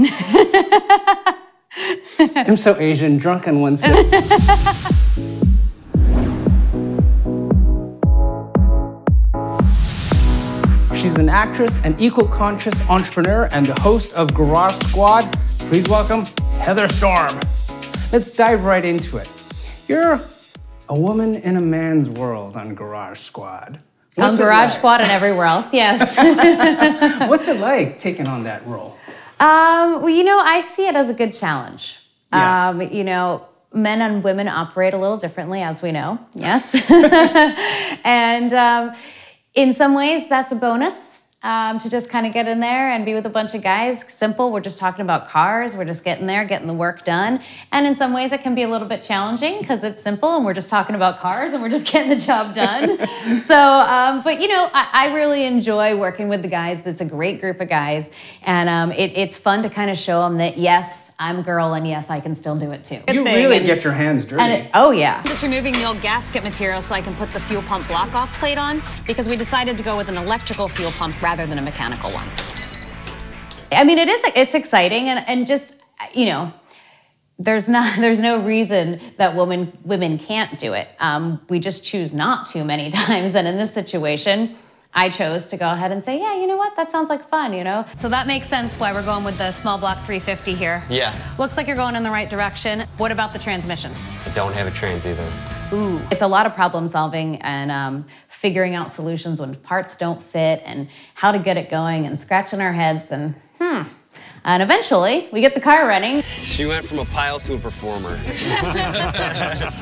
I'm so Asian, drunk in one sip. She's an actress, an eco-conscious entrepreneur, and the host of Garage Squad. Please welcome Heather Storm. Let's dive right into it. You're a woman in a man's world on Garage Squad. On Garage Squad and everywhere else, yes. What's it like taking on that role? Well, you know, I see it as a good challenge. Yeah. You know, men and women operate a little differently, as we know, yes. And in some ways, that's a bonus. To just kind of get in there and be with a bunch of guys. Simple, we're just talking about cars. We're just getting there, getting the work done. And in some ways it can be a little bit challenging because it's simple and we're just talking about cars and we're just getting the job done. So, but you know, I really enjoy working with the guys. That's a great group of guys. And it's fun to kind of show them that yes, I'm a girl and yes, I can still do it too. You really get your hands dirty. Oh yeah. Just removing the old gasket material so I can put the fuel pump block-off plate on because we decided to go with an electrical fuel pump rather than a mechanical one. I mean, it's exciting and just, you know, there's no reason that women can't do it. We just choose not to many times. And in this situation, I chose to go ahead and say, yeah, you know what? That sounds like fun, you know? So that makes sense why we're going with the small block 350 here. Yeah. Looks like you're going in the right direction. What about the transmission? I don't have a trans either. Ooh. It's a lot of problem solving and figuring out solutions when parts don't fit and how to get it going and scratching our heads and And eventually, we get the car running. She went from a pile to a performer. All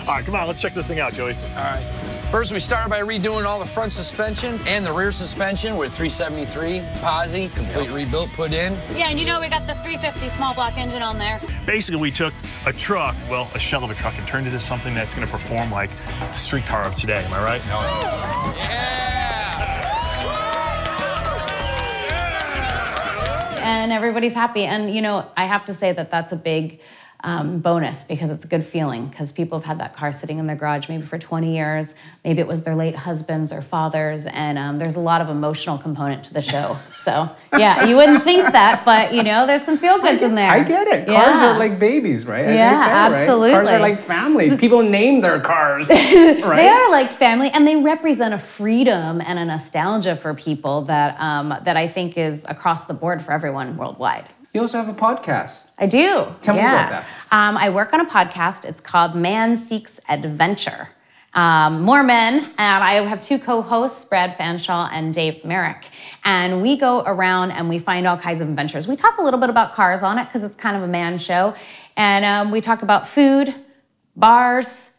right, come on, let's check this thing out, Joey. All right. First, we started by redoing all the front suspension and the rear suspension with 373 posi, complete rebuilt, put in. Yeah, and you know we got the 350 small block engine on there. Basically, we took a truck, well, a shell of a truck, and turned it into something that's going to perform like the streetcar of today. Am I right? Yeah! And everybody's happy. And, you know, I have to say that that's a big bonus because it's a good feeling because people have had that car sitting in their garage maybe for 20 years. Maybe it was their late husbands or fathers. And there's a lot of emotional component to the show. So, yeah, you wouldn't think that, but, you know, there's some feel-goods in there. I get it. Cars are like babies, right? As yeah, they say, absolutely. Right? Cars are like family. People name their cars, right? They are like family, and they represent a freedom and a nostalgia for people that, that I think is across the board for everyone worldwide. You also have a podcast. I do. Tell me about that. I work on a podcast. It's called Man Seeks Adventure. More men, and I have two co-hosts, Brad Fanshaw and Dave Merrick. And we go around and we find all kinds of adventures. We talk a little bit about cars on it because it's kind of a man show. And we talk about food, bars,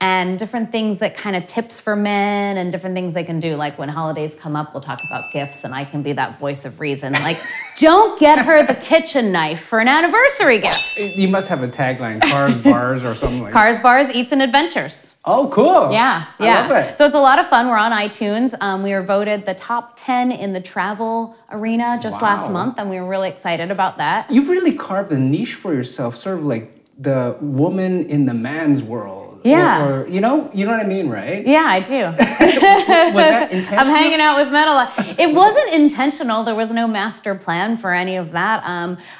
and different things that kind of tips for men and different things they can do. Like when holidays come up, we'll talk about gifts and I can be that voice of reason. Like, don't get her the kitchen knife for an anniversary gift. You must have a tagline, cars, bars, or something like that. Cars, bars, eats, and adventures. Oh, cool. Yeah, I yeah. love it. So it's a lot of fun. We're on iTunes. We were voted the top 10 in the travel arena just last month, and we were really excited about that. You've really carved a niche for yourself, sort of like the woman in the man's world. Yeah. Or you know what I mean, right? Yeah, I do. Was that intentional? I'm hanging out with men a lot. It wasn't intentional. There was no master plan for any of that.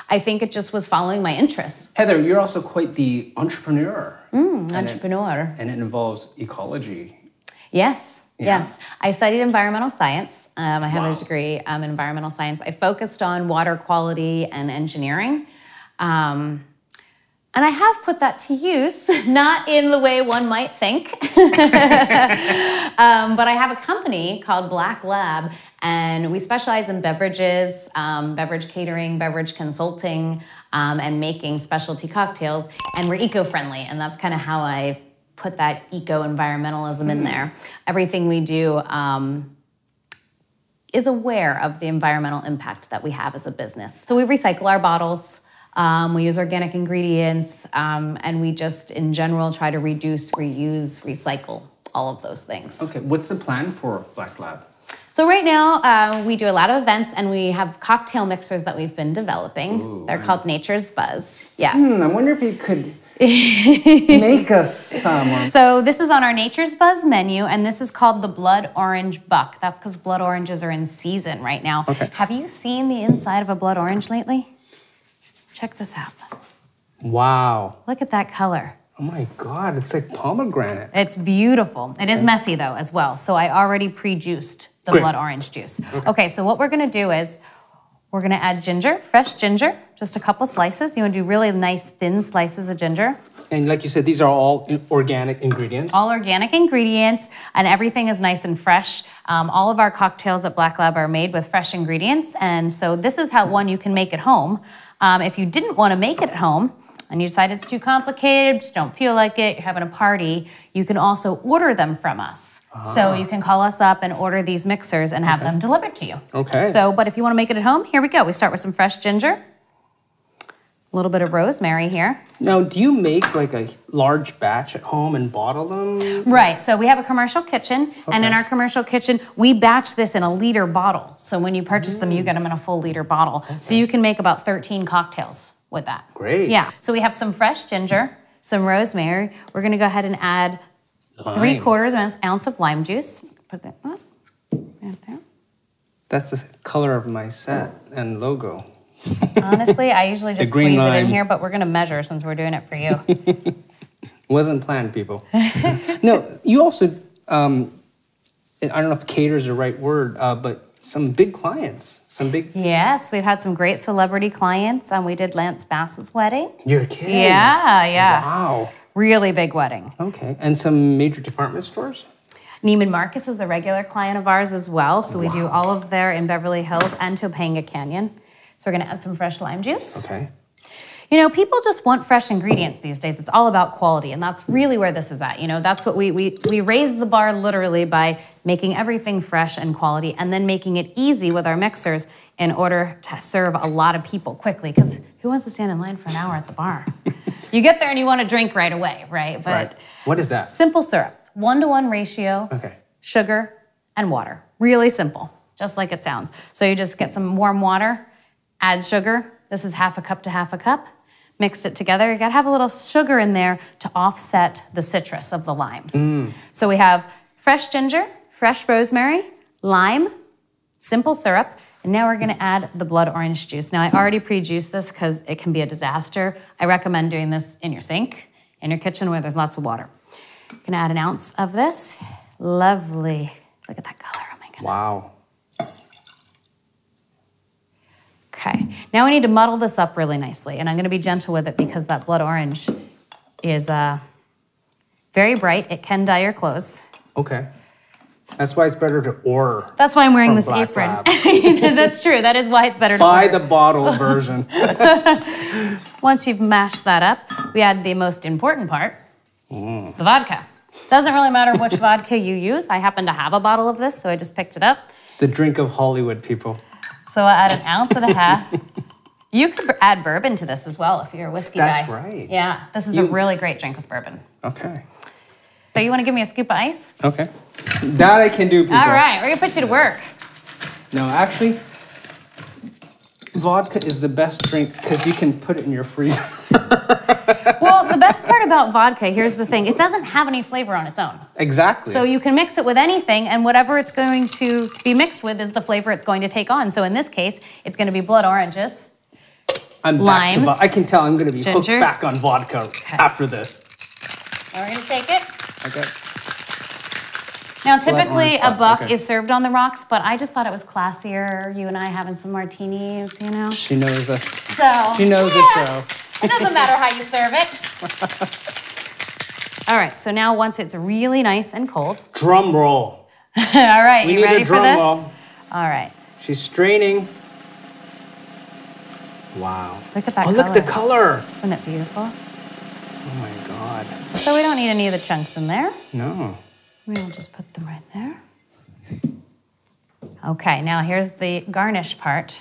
I think it just was following my interests. Heather, you're also quite the entrepreneur. Entrepreneur. And it involves ecology. Yes. Yeah. Yes, I studied environmental science. I have a degree in environmental science. I focused on water quality and engineering. And I have put that to use, not in the way one might think. But I have a company called Black Lab, and we specialize in beverages, beverage catering, beverage consulting, and making specialty cocktails. And we're eco-friendly, and that's kind of how I put that eco-environmentalism in there. Everything we do is aware of the environmental impact that we have as a business. So we recycle our bottles. We use organic ingredients, and we just, in general, try to reduce, reuse, recycle, all of those things. Okay, what's the plan for Black Lab? So right now, we do a lot of events, and we have cocktail mixers that we've been developing. Ooh, They're called Nature's Buzz. Yes. I wonder if you could make us some. So this is on our Nature's Buzz menu, and this is called the Blood Orange Buck. That's because blood oranges are in season right now. Okay. Have you seen the inside of a blood orange lately? Check this out. Wow. Look at that color. Oh my God, it's like pomegranate. It's beautiful. It is messy though as well. So I already pre-juiced the Great. blood orange juice. Okay, so what we're gonna do is we're gonna add ginger, fresh ginger, just a couple slices. You wanna do really nice thin slices of ginger. And like you said, these are all organic ingredients. All organic ingredients, and everything is nice and fresh. All of our cocktails at Black Lab are made with fresh ingredients, and so this is how one you can make at home. If you didn't wanna make it at home, and you decide it's too complicated, just don't feel like it, you're having a party, you can also order them from us. So you can call us up and order these mixers and have them delivered to you. Okay. So, but if you wanna make it at home, here we go. We start with some fresh ginger, a little bit of rosemary here. Now, do you make like a large batch at home and bottle them? Right, so we have a commercial kitchen, and in our commercial kitchen, we batch this in a liter bottle. So when you purchase them, you get them in a full liter bottle. So you can make about 13 cocktails with that. Great. Yeah, so we have some fresh ginger, some rosemary. We're gonna go ahead and add Lime. 3/4 ounce of lime juice. Put that right there. That's the color of my set and logo. Honestly, I usually just green squeeze it in lime. here, but we're gonna measure since we're doing it for you. Wasn't planned, people. No, you also, I don't know if cater is the right word, but some big clients, some big... Yes, we've had some great celebrity clients. We did Lance Bass's wedding. You're kidding? Yeah. Wow. Really big wedding. Okay, and some major department stores? Neiman Marcus is a regular client of ours as well, so we do all of their in Beverly Hills and Topanga Canyon. So we're gonna add some fresh lime juice. Okay. You know, people just want fresh ingredients these days. It's all about quality, and that's really where this is at. You know, that's what we raise the bar literally by making everything fresh and quality, and then making it easy with our mixers in order to serve a lot of people quickly, because who wants to stand in line for an hour at the bar? You get there and you want to drink right away, right? But What is that? simple syrup, 1-to-1 ratio, Okay. sugar and water. Really simple, just like it sounds. So you just get some warm water, add sugar. This is 1/2 cup to 1/2 cup. Mix it together. You gotta have a little sugar in there to offset the citrus of the lime. So we have fresh ginger, fresh rosemary, lime, simple syrup, and now we're gonna add the blood orange juice. Now I already pre-juiced this because it can be a disaster. I recommend doing this in your sink, in your kitchen where there's lots of water. Gonna add 1 ounce of this. Lovely. Look at that color, oh my goodness. Wow. Okay, now we need to muddle this up really nicely, and I'm gonna be gentle with it because that blood orange is very bright. It can dye your clothes. Okay. That's why it's better to order. That's why I'm wearing from this Black apron. Lab. That's true, that is why it's better to Buy order. the bottle version. Once you've mashed that up, we add the most important part, the vodka. Doesn't really matter which vodka you use. I happen to have a bottle of this, so I just picked it up. It's the drink of Hollywood, people. So I'll add 1.5 ounces. You could add bourbon to this as well if you're a whiskey guy. That's right. Yeah, this is a really great drink with bourbon. Okay. So you want to give me a scoop of ice? Okay. That I can do, people. All right, we're gonna put you to work. No, actually, vodka is the best drink because you can put it in your freezer. Well, the best part about vodka, here's the thing, it doesn't have any flavor on its own. Exactly. So you can mix it with anything, and whatever it's going to be mixed with is the flavor it's going to take on. So in this case, it's gonna be blood oranges. I'm back to limes, I can tell I'm going to be hooked ginger. back on vodka after this. And we're gonna take it. Okay. Now, typically orange a buck, buck okay. is served on the rocks, but I just thought it was classier, you and I having some martinis, you know? She knows us. So, She knows the show. It doesn't matter how you serve it. All right, so now once it's really nice and cold. Drum roll. All right, We you need ready a for drum this? roll. All right, She's straining. Wow. look at that Oh, color. look the color. Isn't it beautiful? Oh my God. So we don't need any of the chunks in there. No. We'll just put them right there. Okay, now here's the garnish part.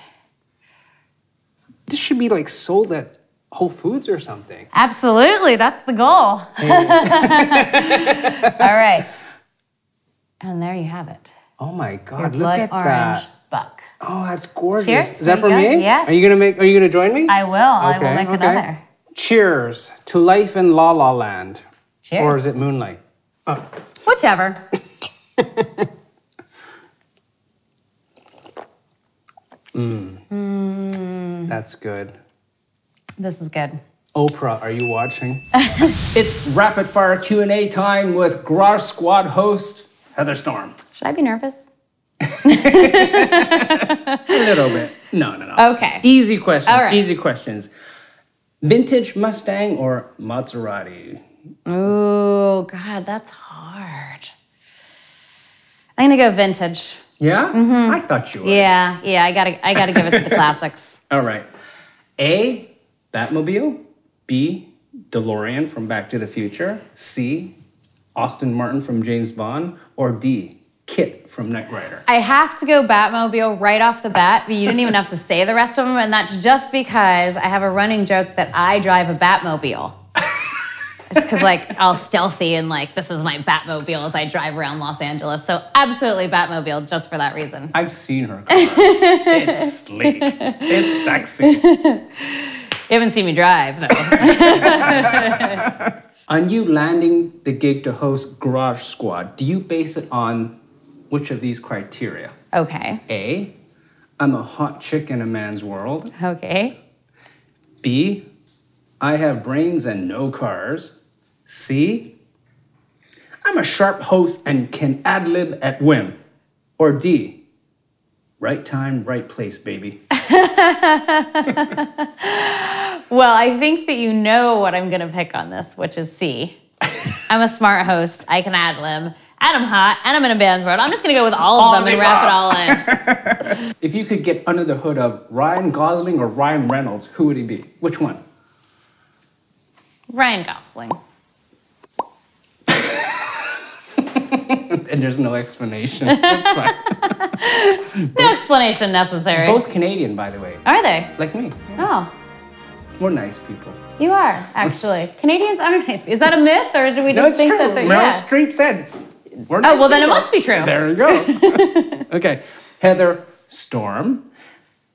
This should be like sold at Whole Foods or something. Absolutely, that's the goal. All right, and there you have it. Oh my Your God, look blood at orange that. buck. Oh, that's gorgeous. Cheers. Is that Here for you go. me? Yes. Are you gonna join me? I will. I will make okay. another. Cheers to life in La La Land. Cheers. Or is it Moonlight? Whichever. That's good. This is good. Oprah, are you watching? It's rapid fire Q&A time with Garage Squad host Heather Storm. Should I be nervous? A little bit. No. Okay. Easy questions, All right. Easy questions. Vintage Mustang or Maserati? Ooh, God, that's hard. I'm gonna go vintage. Yeah? I thought you would. Yeah, I gotta give it to the classics. All right. A, Batmobile. B, DeLorean from Back to the Future. C, Austin Martin from James Bond. Or D, Kit from Knight Rider. I have to go Batmobile right off the bat, but you didn't even have to say the rest of them, and that's just because I have a running joke that I drive a Batmobile. It's because, like, I'll stealthy and, like, this is my Batmobile as I drive around Los Angeles. So absolutely Batmobile, just for that reason. I've seen her car. It's sleek. It's sexy. You haven't seen me drive, though. On you landing the gig to host Garage Squad, do you base it on which of these criteria? Okay. A, I'm a hot chick in a man's world. Okay. B, I have brains and no cars. C, I'm a sharp host and can ad-lib at whim. Or D, right time, right place, baby. Well, I think that you know what I'm gonna pick on this, which is C. I'm a smart host, I can ad-lib, and I'm hot, and I'm in a band's world. I'm just gonna go with all of them and wrap it all in. If you could get under the hood of Ryan Gosling or Ryan Reynolds, who would he be? Which one? Ryan Gosling. And there's no explanation. That's fine. No explanation necessary. Both Canadian, by the way. Are they? Like me. Oh, We're nice people. you are, actually. Canadians are nice. Is that a myth, or do we just No, it's think true. that they're... Meryl Yeah. Streep said, we're Oh, nice well, then it people. must be true. There you go. Okay. Heather Storm,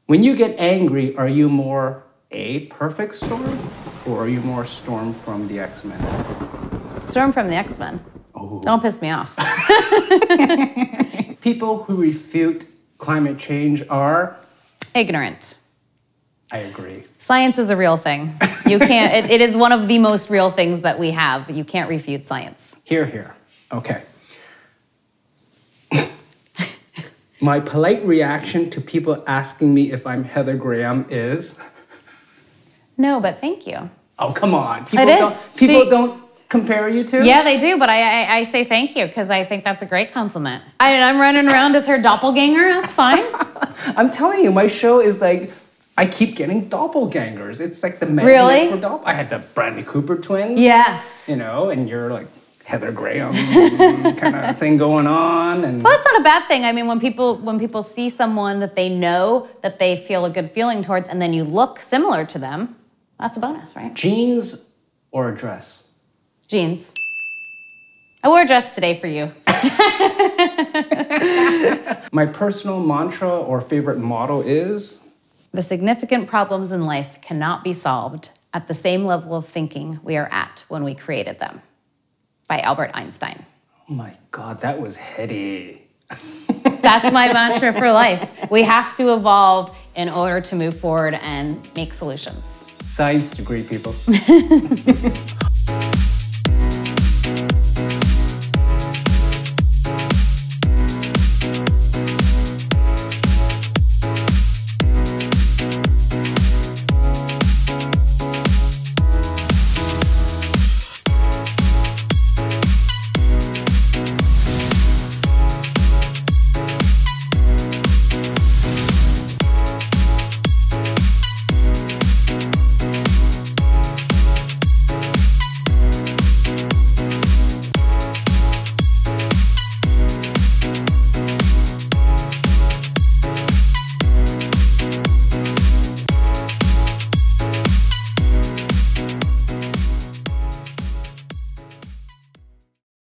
when you get angry, are you more a perfect Storm, or are you more Storm from the X-Men? Storm from the X-Men. Oh. Don't piss me off. People who refute climate change are... Ignorant. I agree. Science is a real thing. You can't, it is one of the most real things that we have. You can't refute science. Here. Okay. My polite reaction to people asking me if I'm Heather Graham is... No, but thank you. Oh, come on. People It is. don't, people don't compare you to? Yeah, they do, but I say thank you because I think that's a great compliment. I'm running around as her doppelganger. That's fine. I'm telling you, my show is like, I keep getting doppelgangers. It's like the magnet Really? for I had the Bradley Cooper twins. Yes. You know, and you're like Heather Graham kind of thing going on. And Well, it's not a bad thing. I mean, when people see someone that they know, that they feel a good feeling towards, and then you look similar to them, that's a bonus, right? jeans or a dress? Jeans. I wore a dress today for you. My personal mantra or favorite motto is... The significant problems in life cannot be solved at the same level of thinking we are at when we created them. By Albert Einstein. Oh my God, that was heady. That's my mantra for life. We have to evolve in order to move forward and make solutions. Science degree, people.